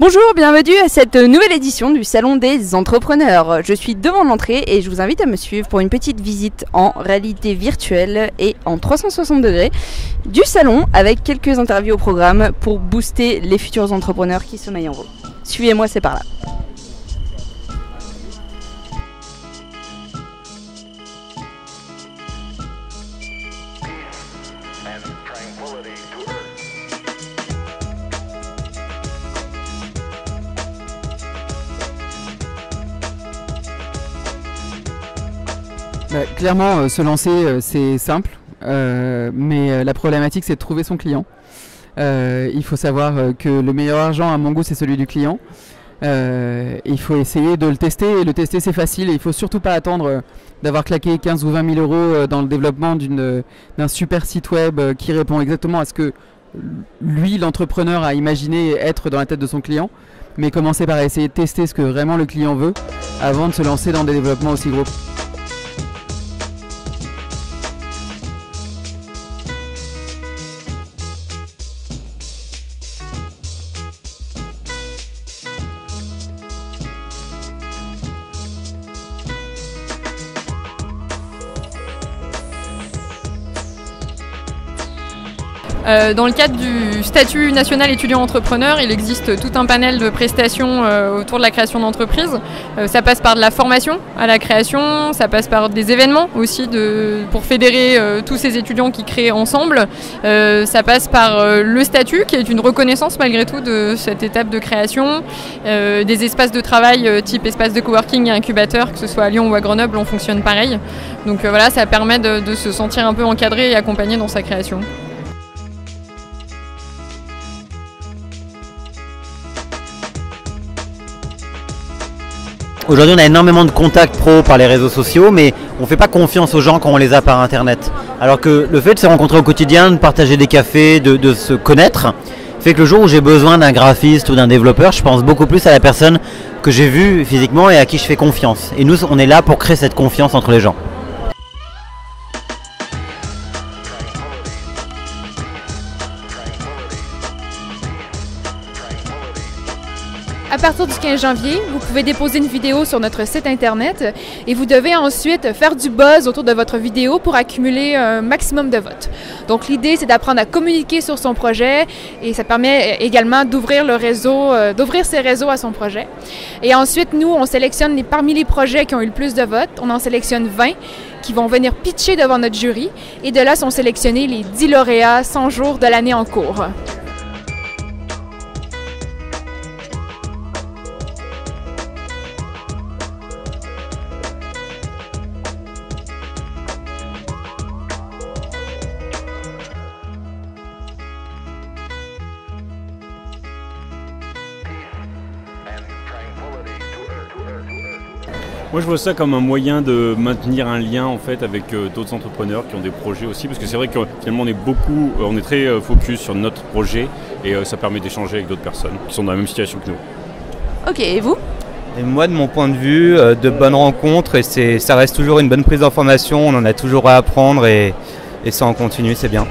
Bonjour, bienvenue à cette nouvelle édition du Salon des Entrepreneurs. Je suis devant l'entrée et je vous invite à me suivre pour une petite visite en réalité virtuelle et en 360 degrés du salon avec quelques interviews au programme pour booster les futurs entrepreneurs qui sommeillent en vous. Suivez-moi, c'est par là. Clairement, se lancer, c'est simple, mais la problématique, c'est de trouver son client. Il faut savoir que le meilleur argent, à mon goût, c'est celui du client. Il faut essayer de le tester, et le tester, c'est facile. Et il ne faut surtout pas attendre d'avoir claqué 15 ou 20 000 euros dans le développement d'un super site web qui répond exactement à ce que lui, l'entrepreneur, a imaginé être dans la tête de son client. Mais commencer par essayer de tester ce que vraiment le client veut avant de se lancer dans des développements aussi gros. Dans le cadre du statut national étudiant entrepreneur, il existe tout un panel de prestations autour de la création d'entreprise. Ça passe par de la formation à la création, ça passe par des événements aussi pour fédérer tous ces étudiants qui créent ensemble. Ça passe par le statut qui est une reconnaissance malgré tout de cette étape de création. Des espaces de travail type espace de coworking et incubateur, que ce soit à Lyon ou à Grenoble, on fonctionne pareil. Donc voilà, ça permet de se sentir un peu encadré et accompagné dans sa création. Aujourd'hui, on a énormément de contacts pro par les réseaux sociaux, mais on ne fait pas confiance aux gens quand on les a par Internet. Alors que le fait de se rencontrer au quotidien, de partager des cafés, de se connaître, fait que le jour où j'ai besoin d'un graphiste ou d'un développeur, je pense beaucoup plus à la personne que j'ai vue physiquement et à qui je fais confiance. Et nous, on est là pour créer cette confiance entre les gens. À partir du 15 janvier, vous pouvez déposer une vidéo sur notre site internet et vous devez ensuite faire du buzz autour de votre vidéo pour accumuler un maximum de votes. Donc l'idée, c'est d'apprendre à communiquer sur son projet et ça permet également d'ouvrir ses réseaux à son projet. Et ensuite, nous, on sélectionne parmi les projets qui ont eu le plus de votes, on en sélectionne 20 qui vont venir pitcher devant notre jury et de là sont sélectionnés les 10 lauréats 100 jours de l'année en cours. Moi je vois ça comme un moyen de maintenir un lien en fait avec d'autres entrepreneurs qui ont des projets aussi, parce que c'est vrai que finalement on est très focus sur notre projet et ça permet d'échanger avec d'autres personnes qui sont dans la même situation que nous. Ok, et vous ? Et moi, de mon point de vue, de bonnes rencontres, et ça reste toujours une bonne prise d'information, on en a toujours à apprendre et ça en continue, c'est bien.